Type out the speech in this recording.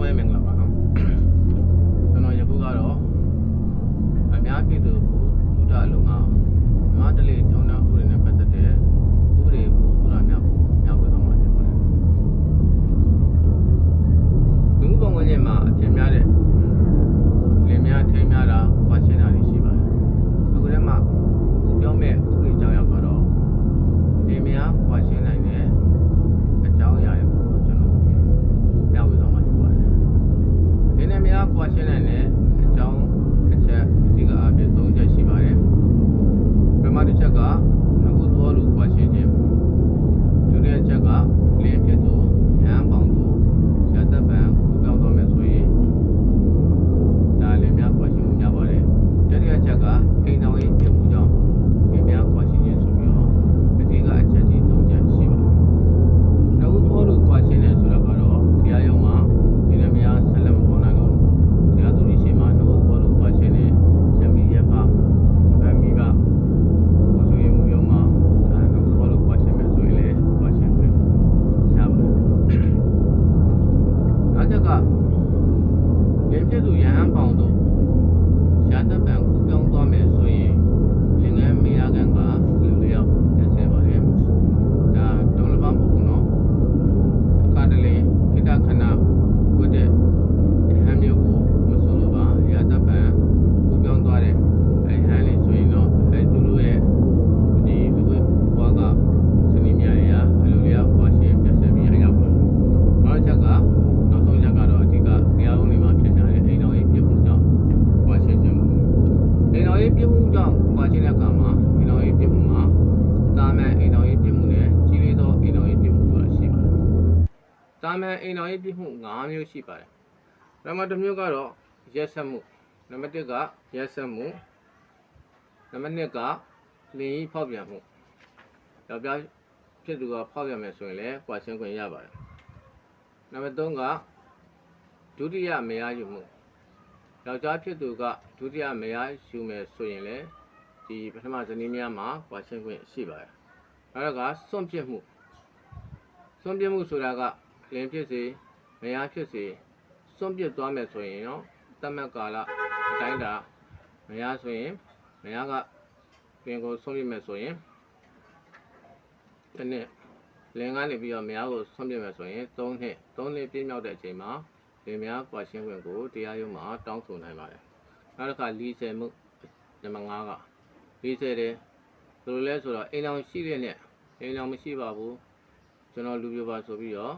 ဝဲမင်္ဂလာပါနော်ကျွန်တော်ယခုကတော့အများပြည်သူဒုဒအလုံးကမြန်မာတလေထုံးတာဥပဒေနဲ့ပတ်သက်တဲ့ဥပဒေကိုသူရများကိုမျှဝေသွားမှာဖြစ်ပါတယ်လူမှုပုံဝင်ခြင်းမှာအထင်များတဲ့လင်များထိန်းများတာကွာရှင်းတာတွေရှိပါတယ်အခုတည်းမှာခုပြောမဲ့ဥပဒေကြောင့်ရောက်တော့လင်များကွာရှင်းနိုင်တဲ့အကြောင်းအရာတွေကိုကျွန်တော်မျှဝေသွားမှာဖြစ်ပါတယ်လင်နဲ့များကွာရှင်းနိုင်တဲ့အကြောင်းအချက်အဓိကအဖြစ်၃ချက်ရှိပါတယ်ပထမတစ်ချက်ကငကုသောလူကွာရှင်းခြင်းဒုတိယချက်ကလင်ဖြစ်သူရဟန်းပေါင်းသူရတ္တပံကိုပြောင်းသွားမယ်ဆိုရင်ဒါလင်များကွာရှင်းမှုများပါတယ်တတိယချက်ကအိမ်တော်ရေးပြမှုကြောင့်လင်များကွာရှင်းခြင်းဆိုပြီးတော့အဓိကအချက်ကြီး၃ချက်ရှိပါတယ်ငကုသောလူကွာရှင်းတယ်ဆိုတော့ကတော့တရားရုံးမှာဒီလင်များဆက်လက်မပေါ်နိုင်လို့တရားသူကြီးရှင်းမှာငကုသောလူကွာရှင်းတယ်ရမီရဖဗမ်းမီကကိုဆိုရင်မူရုံးမှာဒါငကုသောလူကွာရှင်းမယ်ဆိုရင်လည်းကွာရှင်းခွင့်ရပါတယ်နောက်ချက်ကလင်ဖြစ်သူရဟန်းပေါင်းတို့ရတ္တပံကူပြောင်းသွားမယ်ဆိုရင်လင်ငယ်မေယာကန်ကလူလျောက်တက်ဆဲပါတယ်ဒါတုံးလပမဟုတ်ဘူးနော်အခါတလေခိတခဏဝတ်တဲ့ဟန်မျိုးကိုမဆိုလိုပါရတ္တပံကူပြောင်းသွားတဲ့အဲဟန်လေးဆိုရင်တော့အဲသူတို့ရဲ့ဒီလူ့ဘဝကစနေမြရာအလိုလျောက်ပွားရှင်းပြတ်ဆဲပြီးရရောက်ပါတယ်နောက်ချက်ကနောက်ဆုံးချက်ကတော့အဓိကတရားဥပဒေမှာဖြစ်များတဲ့အိမ်တော်ရေးပြမှုကြောင့်ပွားရှင်းခြင်းမှုအိမ်တော်ရေးပြမှုကြောင့်ပွားရှင်းတဲ့အခါမှာအိမ်တော်ရေးပြမှုမှာတာမန်အိမ်တော်ရေးပြမှုနဲ့ကြီးလေးသောအိမ်တော်ရေးပြမှုဆိုတာရှိပါတယ်တာမန်အိမ်တော်ရေးပြမှု၅မျိုးရှိပါတယ်ပထမတစ်မျိုးကတော့ရက်ဆက်မှုနံပါတ်1ကရက်ဆက်မှုနံပါတ်2ကလင်ကြီးဖောက်ပြန်မှုယောက်ျားဖြစ်သူကဖောက်ပြန်မယ်ဆိုရင်လည်းကွာရှင်းခွင့်ရပါတယ်နံပါတ်3ကဒုတိယမယားယူမှုယောက်ျားဖြစ်သူကဒုတိယမယားယူမယ်ဆိုရင်လည်းဒီပထမဇနီးများမှာကွာရှင်းခွင့်ရှိပါတယ်နောက်တော့ကစွန့်ပစ်မှုဆိုတာကလင်ဖြစ်စေမယားဖြစ်စေစွန့်ပစ်သွားမယ်ဆိုရင်တော့တတ်မှတ်ကာလအတိုင်းတာမယားဆိုရင်မယားကပြင်ကိုစွန့်ပစ်မယ်ဆိုရင်ဒီနေ့လင်ကနေပြီးတော့မယားကိုစွန့်ပစ်မယ်ဆိုရင်3နှစ်ပြည့်မြောက်တဲ့အချိန်မှာလင်မယားကွာရှင်းခွင့်ကိုတရားရုံးမှာတောင်းဆိုနိုင်ပါတယ်နောက်တစ်ခါလီဆယ်မှုနံပါတ်5ကလီဆယ်တယ်ဘယ်လိုလဲဆိုတော့အိမ်အောင်ရှိတဲ့နဲ့အိမ်အောင်မရှိပါဘူးကျွန်တော်လူပြပါဆိုပြီးတော့